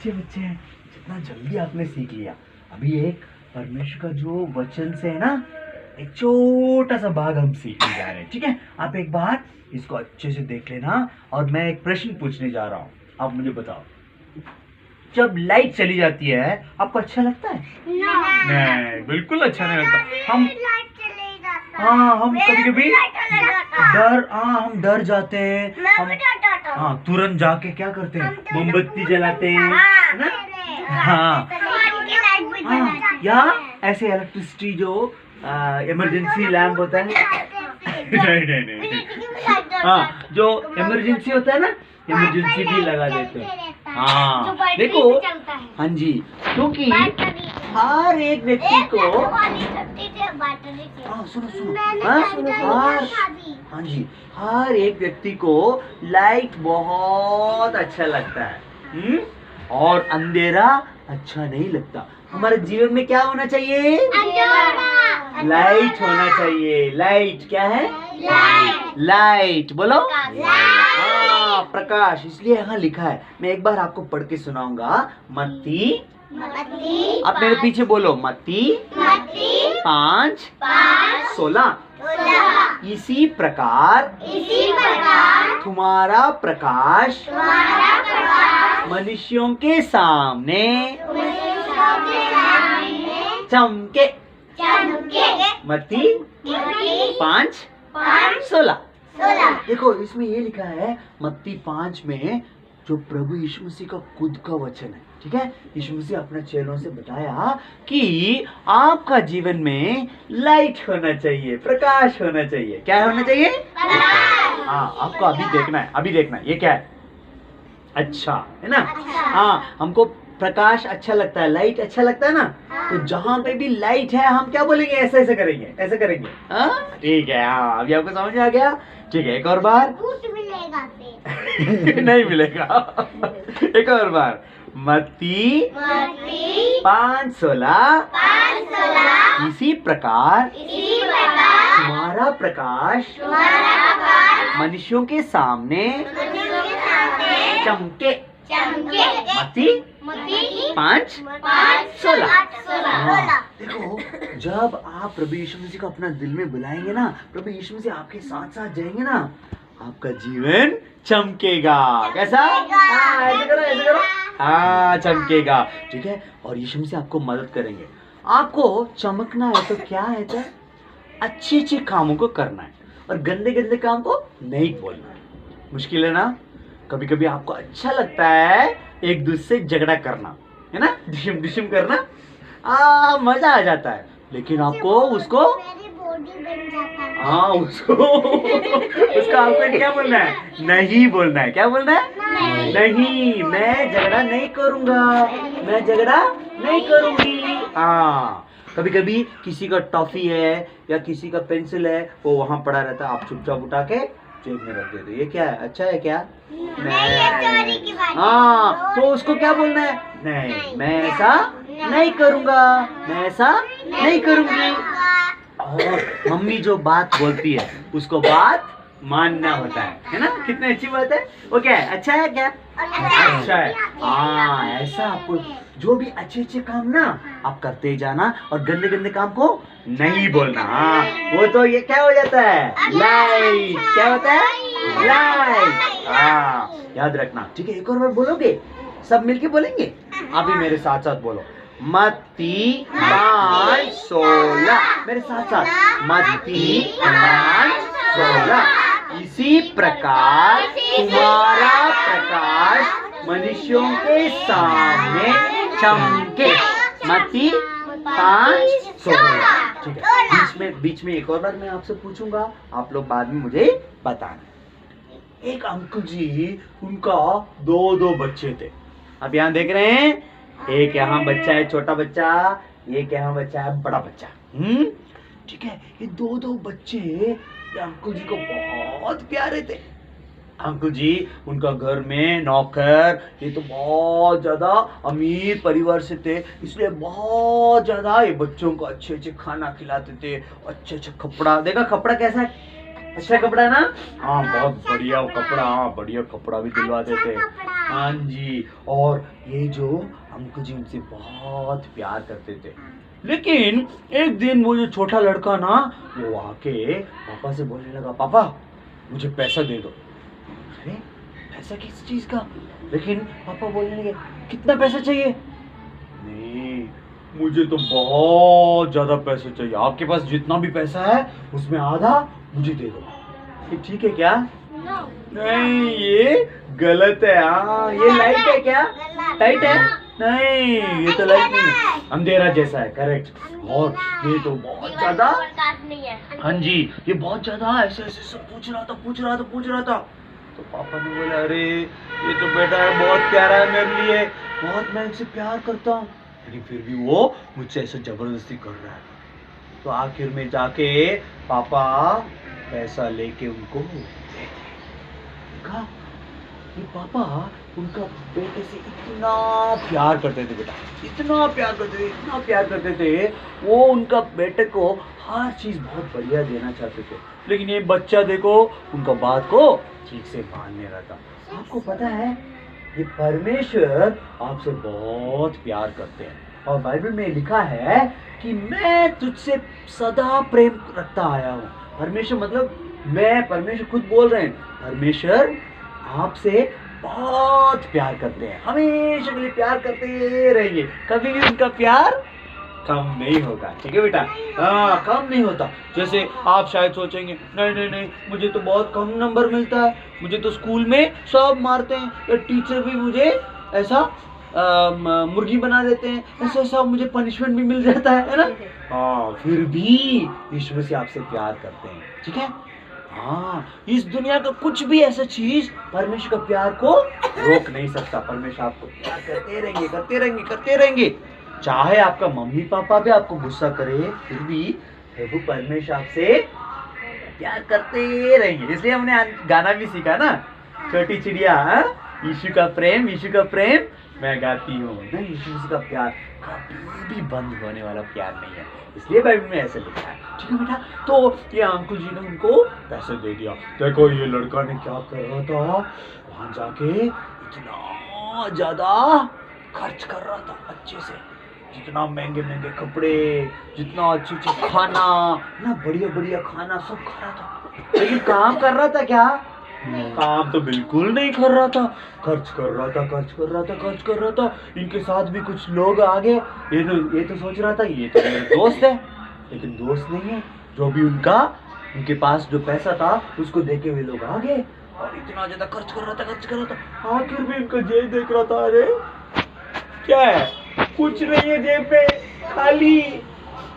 अच्छे बच्चे हैं, जितना जल्दी आपने सीख लिया। अभी एक परमेश्वर का जो वचन से है ना, एक छोटा सा भाग हम सीखने जा रहे हैं, ठीक है। आप एक बार इसको अच्छे से देख लेना और मैं एक प्रश्न पूछने जा रहा हूँ, आप मुझे बताओ। जब लाइट चली जाती है आपको अच्छा लगता है? नहीं, बिल्कुल अच्छा नहीं लगता। हम कभी कभी हम डर जाते हैं। हम तुरंत जाके क्या करते हैं, मोमबत्ती जलाते हैं, है ना? हाँ, या ऐसे इलेक्ट्रिसिटी जो इमरजेंसी लैंप होता है नहीं हाँ, जो इमरजेंसी होता है ना, इमरजेंसी भी लगा देते हैं। हाँ देखो, हाँ जी, क्योंकि हर एक व्यक्ति को हाँ जी, हर एक व्यक्ति को लाइट बहुत अच्छा लगता है, और अंधेरा अच्छा नहीं लगता। हमारे जीवन में क्या होना चाहिए? लाइट होना चाहिए। लाइट क्या है? लाइट बोलो। हाँ, प्रकाश, इसलिए यहाँ लिखा है। मैं एक बार आपको पढ़ के सुनाऊंगा। मत्ती, आप मेरे पीछे बोलो, मत्ती 5:16। इसी प्रकार तुम्हारा प्रकाश मनुष्यों के सामने चमके। मत्ती 5:16। देखो इसमें ये लिखा है, मत्ती 5 में जो प्रभु यीशु मसीह का खुद का वचन है, ठीक है। यीशु मसीह अपने चेलों से बताया कि आपका जीवन में लाइट होना चाहिए, प्रकाश होना चाहिए। क्या होना चाहिए? हाँ, आपको अभी देखना है, अभी देखना है। ये क्या है? अच्छा है ना? हाँ, हमको प्रकाश अच्छा लगता है, लाइट अच्छा लगता है ना। तो जहाँ पे भी लाइट है हम क्या बोलेंगे? ऐसे ऐसे करेंगे, ऐसे करेंगे। हाँ ठीक है, हाँ अभी आपको समझ आ गया। ठीक है, एक और बार मिलेगा नहीं मिलेगा एक और बार। मत्ती 5:16। इसी प्रकार तुम्हारा प्रकाश मनुष्यों के सामने चमके। मत्ती 5:16। देखो, जब आप प्रभु यीशु मसीह को अपना दिल में बुलाएंगे ना, प्रभु यीशु मसीह आपके साथ साथ जाएंगे ना, आपका जीवन चमकेगा। कैसा? ऐसे करो, ऐसे करो। हाँ, चमकेगा, ठीक है। और यीशु मसीह आपको मदद करेंगे। आपको चमकना है तो क्या है? तो अच्छे अच्छे कामों को करना है और गंदे गंदे काम को नहीं बोलना है। मुश्किल है ना? कभी कभी आपको अच्छा लगता है एक दूसरे से झगड़ा करना, है ना, डिशम करना, मजा आ जाता है। लेकिन आपको उसको आपको क्या बोलना है? नहीं बोलना है। क्या बोलना है? नहीं, मैं झगड़ा नहीं करूंगा, मैं झगड़ा नहीं करूंगी। हाँ, कभी कभी किसी का टॉफी है या किसी का पेंसिल है, वो वहां पड़ा रहता है, आप चुपचाप उठा के जेब में रख देते। ये क्या है? अच्छा है क्या? नहीं। हाँ, तो उसको क्या बोलना है? नहीं, मैं ऐसा नहीं करूंगा, मैं ऐसा नहीं करूंगी। और मम्मी जो बात बोलती है उसको बात मानना होता है ना? कितनी अच्छी बात है। वो क्या है? अच्छा है क्या? अच्छा है। हाँ, ऐसा आपको जो भी अच्छे अच्छे काम ना आप करते जाना और गंदे गंदे काम को नहीं बोलना। हाँ, वो तो ये क्या हो जाता है? लाइट। क्या होता है? लाइट। हाँ, याद रखना, ठीक है। एक और बार बोलोगे, सब मिलके बोलेंगे। आप भी मेरे साथ साथ बोलो। मत्ती 5:16। मेरे साथ साथ, मत्ती 5:16। इसी प्रकार तुम्हारा प्रकाश मनुष्यों के सामने चमके। मत्ती 5:16। ठीक है, बीच में एक और बार मैं आपसे पूछूंगा, आप लोग बाद में मुझे बताना। एक अंकल जी, उनका दो बच्चे थे। अब यहाँ देख रहे हैं, एक यहाँ बच्चा है छोटा बच्चा, एक यहाँ बच्चा है बड़ा बच्चा। ठीक है, ये दो बच्चे ये अंकल जी को बहुत प्यारे थे। अंकल जी उनका घर में नौकर, ये तो बहुत ज्यादा अमीर परिवार से थे, इसलिए बहुत ज्यादा ये बच्चों को अच्छे अच्छे खाना खिलाते थे, अच्छे अच्छे कपड़ा। देखा कपड़ा कैसा है? अच्छा कपड़ा ना? हाँ बहुत बढ़िया कपड़ा, हाँ बढ़िया कपड़ा भी दिलवाते थे। हाँ जी। और ये जो अंकल जी उनसे बहुत प्यार करते थे। लेकिन एक दिन वो जो छोटा लड़का ना, वो आके पापा से बोलने लगा, पापा मुझे पैसा दे दो। अरे पैसा किस चीज का? लेकिन पापा बोलने लगे, कितना पैसा चाहिए? नहीं, मुझे तो बहुत ज्यादा पैसे चाहिए, आपके पास जितना भी पैसा है उसमें आधा मुझे दे दो। ये ठीक है क्या? नहीं ये गलत है। हाँ ये लाइट है क्या? लाइट है? नहीं ये तो लाइट नहीं है, अंधेरा जैसा है। करेक्ट। और ये तो बहुत ज्यादा, हाँ जी ये बहुत ज्यादा ऐसे ऐसे सब पूछ रहा था। तो पापा ने बोला, अरे ये तो बेटा है बहुत प्यारा है मेरे लिए, बहुत मैं इनसे प्यार करता हूँ, लेकिन फिर भी वो मुझसे ऐसे जबरदस्ती कर रहा है। तो आखिर में जाके पापा पैसा लेके उनको दे दिए। देखा कि पापा उनका बेटे से इतना प्यार करते थे बेटा, इतना प्यार करते थे। वो उनका बेटे को हर चीज बहुत बढ़िया देना चाहते थे, लेकिन ये बच्चा देखो उनका बात को ठीक से मान नहीं रहा था। आपको पता है ये परमेश्वर आपसे बहुत प्यार करते हैं, और बाइबल में लिखा है कि मैं तुझसे सदा प्रेम रखता आया हूँ। परमेश्वर मतलब मैं, परमेश्वर खुद बोल रहे हैं, परमेश्वर आपसे बहुत प्यार करते हैं, हमेशा के लिए प्यार करते रहेंगे, कभी भी उनका प्यार कम नहीं होगा। ठीक है बेटा? हाँ कम नहीं होता। जैसे आप शायद सोचेंगे, नहीं मुझे तो बहुत कम नंबर मिलता है, मुझे तो स्कूल में सब मारते हैं, या टीचर भी मुझे ऐसा मुर्गी बना देते हैं, ऐसा ऐसा मुझे पनिशमेंट भी मिल जाता है ना? हाँ फिर भी यीशु मसीह आपसे प्यार करते हैं। ठीक है? हाँ इस दुनिया का कुछ भी ऐसा चीज परमेश्वर का प्यार को रोक नहीं सकता। परमेश्वर आपको प्यार करते रहेंगे। चाहे आपका मम्मी पापा भी आपको गुस्सा करे, फिर भी प्रभु परमेश्वर आपसे प्यार करते रहेंगे। इसलिए हमने गाना भी सीखा ना, छोटी चिड़िया यीशु का प्रेम मैं गाती हूँ ना। यीशु मसीह का प्यार कभी भी बंद होने वाला प्यार नहीं है, इसलिए बाइबल में ऐसे लिखा है। ठीक है बेटा? तो ये अंकल जी ने उनको पैसे दे दिया। देखो ये लड़का ने क्या कर रहा था, वहां जाके इतना ज्यादा खर्च कर रहा था, अच्छे से, जितना महंगे कपड़े, जितना अच्छे खाना ना, बढ़िया खाना सब खा रहा था, लेकिन काम कर रहा था क्या? काम तो बिल्कुल नहीं कर रहा था, खर्च कर रहा था। इनके साथ भी कुछ लोग आ गए, ये तो सोच रहा था ये तो मेरे दोस्त है, लेकिन दोस्त नहीं है। जो भी उनके पास जो पैसा था उसको देके वे लोग आ गए, और इतना ज्यादा खर्च कर रहा था। आखिर भी उनका जेब देख रहा था, अरे क्या है, कुछ नहीं है जेब पे, खाली।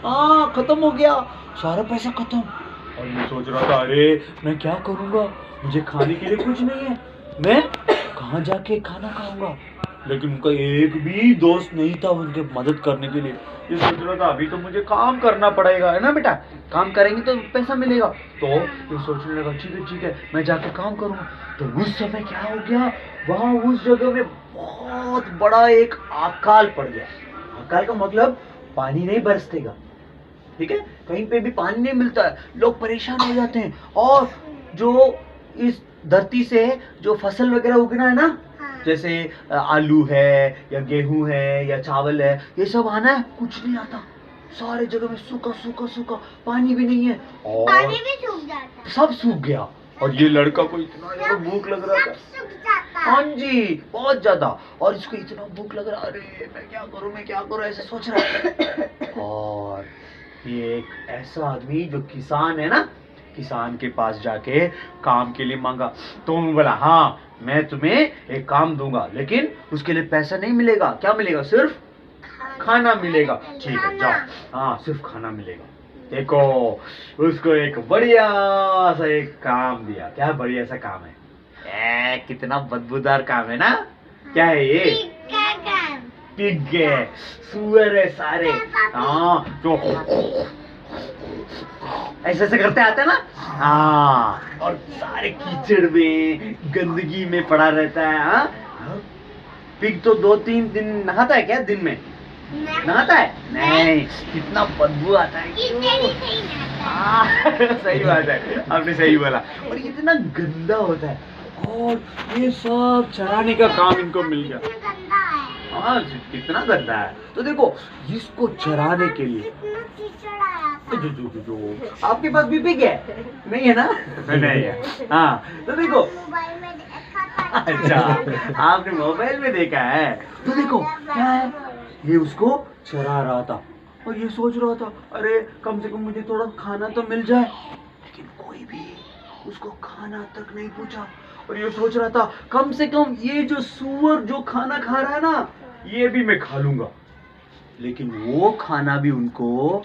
हाँ खत्म हो गया, सारा पैसा खत्म। और मैं सोच रहा था, अरे मैं क्या करूंगा, मुझे खाने के लिए कुछ नहीं है, मैं कहाँ जाके खाना खाऊंगा। लेकिन उनका एक भी दोस्त नहीं था उनके मदद करने के लिए। ये सोच रहा था अभी तो मुझे काम करना पड़ेगा, है ना बेटा? काम करेंगे तो पैसा मिलेगा। तो ये सोचने लगा, ठीक है मैं जाके काम करूंगा। तो उस समय क्या हो गया, वहां उस जगह में बहुत बड़ा एक अकाल पड़ गया। अकाल का मतलब पानी नहीं बरसेगा। ठीक है? कहीं पे भी पानी नहीं मिलता है, लोग परेशान हो जाते हैं, और जो इस धरती से जो फसल वगैरह उगना है ना, जैसे आलू है या गेहूं है या चावल है, ये सब आना है, कुछ नहीं आता। सारे जगह में सूखा, पानी भी नहीं है, और पानी भी सूख जाता है, सब सूख गया। और ये लड़का को इतना ज्यादा भूख लग रहा था, हाँ जी बहुत ज्यादा, और इसको इतना भूख लग रहा, अरे मैं क्या करूं ऐसे सोच रहा है। और ये एक ऐसा आदमी जो किसान है ना, किसान के पास जाके काम के लिए मांगा। तो बोला, हाँ मैं तुम्हें एक काम दूंगा, लेकिन उसके लिए पैसा नहीं मिलेगा। क्या मिलेगा? सिर्फ खाना मिलेगा। ठीक है जाओ, हाँ सिर्फ खाना मिलेगा। देखो उसको एक बढ़िया सा एक काम दिया। क्या बढ़िया सा काम है? कितना बदबूदार काम है ना? क्या है ये? पिग है, सुअर है सारे, हाँ जो ऐसे करते आते हैं ना, हाँ, और सारे कीचड़ में गंदगी में पड़ा रहता है। हाँ पिग तो 2-3 दिन नहाता है क्या दिन में? नहाता है? नहीं, कितना बदबू आता है। सही बात है, आपने सही बोला। और इतना गंदा होता है, और ये सब चराने का काम इनको मिल गया। हाँ, कितना गंदा है। तो देखो, इसको चराने के लिए आपके पास भी पिग है? नहीं है ना? नहीं है। हाँ, तो देखो, अच्छा, आपने मोबाइल में देखा है। तो देखो क्या है, ये उसको चरा रहा था और ये सोच रहा था, अरे कम से कम मुझे थोड़ा खाना तो मिल जाए, लेकिन कोई भी उसको खाना तक नहीं पूछा। और ये सोच रहा था, कम से कम ये जो सूअर जो खाना खा रहा है ना, ये भी मैं खा लूंगा। लेकिन वो खाना भी उनको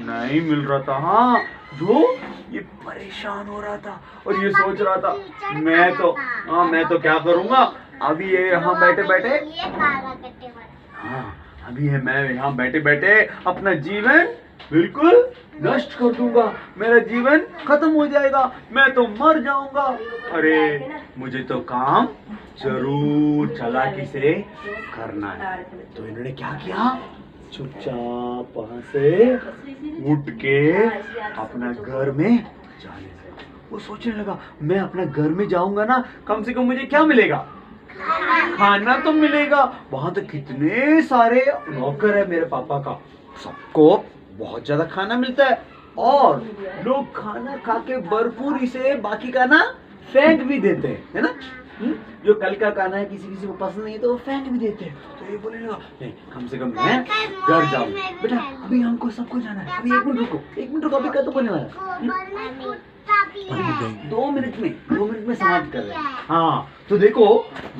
नहीं मिल रहा था। हाँ, जो ये परेशान हो रहा था और ये सोच रहा था, मैं तो क्या करूंगा अभी, ये यहाँ बैठे बैठे, हाँ अभी है मैं यहाँ बैठे बैठे अपना जीवन बिल्कुल नष्ट कर दूंगा, मेरा जीवन खत्म हो जाएगा, मैं तो मर जाऊंगा। अरे मुझे तो काम जरूर चालाकी से करना है। तो इन्होंने क्या किया, चुपचाप वहां से उठ के अपना घर में जाने लगा। वो सोचने लगा, मैं अपना घर में जाऊंगा ना, कम से कम मुझे क्या मिलेगा, खाना तो मिलेगा। वहां तो कितने सारे नौकर है मेरे पापा का, सबको बहुत ज्यादा खाना मिलता है, और लोग खाना खा के भरपूर इसे बाकी का ना फेंक भी देते हैं, है ना। जो कल का खाना है किसी किसी को पसंद नहीं है तो वो फेंक भी देते हैं। तो ये बोले लगा, नहीं कम से कम मैं घर जाऊँ। बेटा अभी हमको सबको जाना है, अभी 1 मिनट रुको, अभी खत्म होने वाला है। 2 मिनट में समाप्त कर रहे हैं। हाँ, तो देखो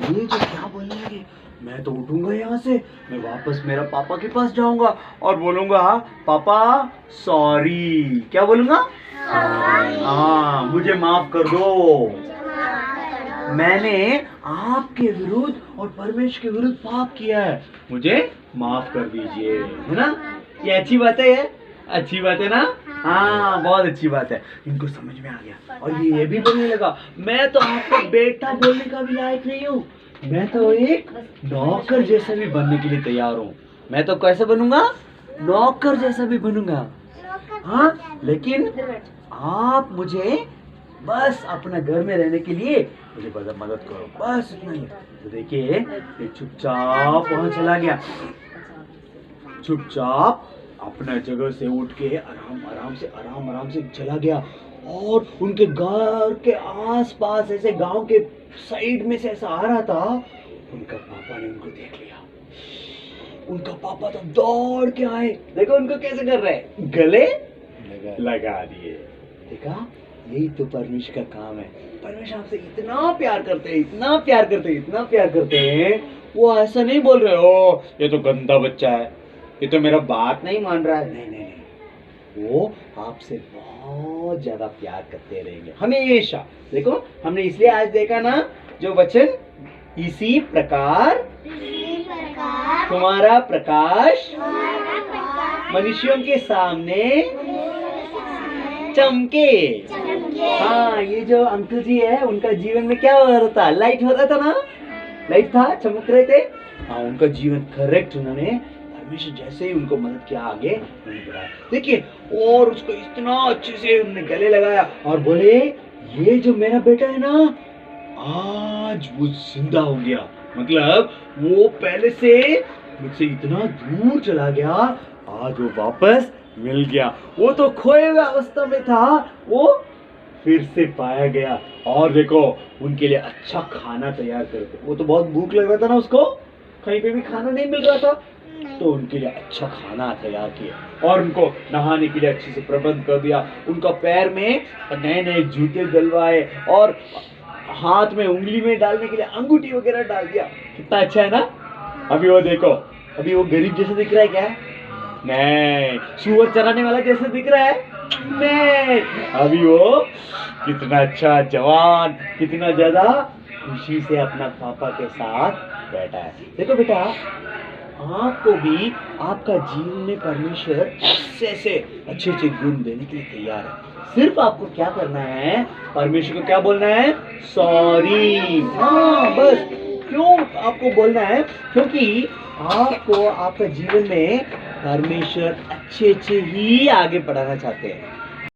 ये जो क्या बोलने लगे, मैं तो उठूंगा यहाँ से, मैं वापस मेरा पापा के पास जाऊंगा और बोलूंगा, पापा सॉरी। क्या बोलूंगा? हाँ, मुझे माफ कर दो, मैंने आपके विरुद्ध और परमेश्वर के विरुद्ध पाप किया है, मुझे माफ कर दीजिए, है ना। ये अच्छी बात है, ये अच्छी बात है ना। हाँ, बहुत अच्छी बात है, इनको समझ में आ गया। और ये भी बोलने लगा, मैं तो आपका बेटा बोलने का भी लायक नहीं हूँ, मैं तो एक नौकर जैसा भी बनने के लिए तैयार हूँ। मैं तो कैसे बनूंगा, नौकर जैसा भी बनूंगा। हाँ, लेकिन आप मुझे बस अपना घर में रहने के लिए मुझे मदद करो, बस इतना ही। तो देखिए ये चुपचाप वहां चला गया, चुपचाप अपना जगह से उठ के आराम से चला गया। और उनके घर के आसपास ऐसे गांव के साइड में से ऐसा आ रहा था, उनका पापा ने उनको देख लिया। उनका पापा तो दौड़ के आए, देखो उनको कैसे कर रहे हैं, गले लगा दिए। देखा, यही तो परमेश्वर का काम है। परमेश्वर आपसे इतना प्यार करते हैं, इतना प्यार करते हैं। वो ऐसा नहीं बोल रहे, ओ ये तो गंदा बच्चा है, ये तो मेरा बात नहीं मान रहा है। नहीं, वो आपसे बहुत ज्यादा प्यार करते रहेंगे हमेशा। देखो हमने इसलिए आज देखा ना जो वचन, इसी प्रकार तुम्हारा प्रकाश मनुष्यों के सामने चमके। हाँ, ये जो अंकल जी है उनका जीवन में क्या हो रहा था, लाइट हो रहा था ना, लाइट था, चमक रहे थे। हाँ, उनका जीवन करेक्ट, उन्होंने परमेश्वर जैसे ही उनको मदद किया आगे बढ़ाया। देखिए, और उसको इतना अच्छे से उन्होंने गले लगाया और बोले, ये जो मेरा बेटा है ना, आज वो जिंदा हो गया। मतलब वो पहले से मुझसे इतना दूर चला गया, आज वो वापस मिल गया। वो तो खोए हुए अवस्था में था, वो फिर से पाया गया। और देखो उनके लिए अच्छा खाना तैयार करते, वो तो बहुत भूख लग रहा था ना उसको, कहीं पे भी खाना नहीं मिल रहा था, तो उनके लिए अच्छा खाना तैयार किया और उनको नहाने के लिए अच्छे से प्रबंध कर दिया। उनका पैर में नए नए जूते डलवाए और हाथ में उंगली में डालने के लिए अंगूठी वगैरह डाल दिया। कितना अच्छा है ना। अभी वो देखो, अभी वो गरीब जैसे दिख रहा है क्या? नहीं। सुअर चराने वाला जैसे दिख रहा है? नहीं। अभी वो कितना अच्छा जवान, कितना ज्यादा खुशी से अपना पापा के साथ बैठा है। देखो बेटा, आपको भी आपका जीवन में परमेश्वर ऐसे अच्छे गुण देने के लिए तैयार है। सिर्फ आपको क्या करना है, परमेश्वर को क्या बोलना है, सॉरी। हाँ, बस क्यों आपको बोलना है? क्योंकि आपको आपका जीवन में परमेश्वर अच्छे अच्छे ही आगे बढ़ाना चाहते हैं।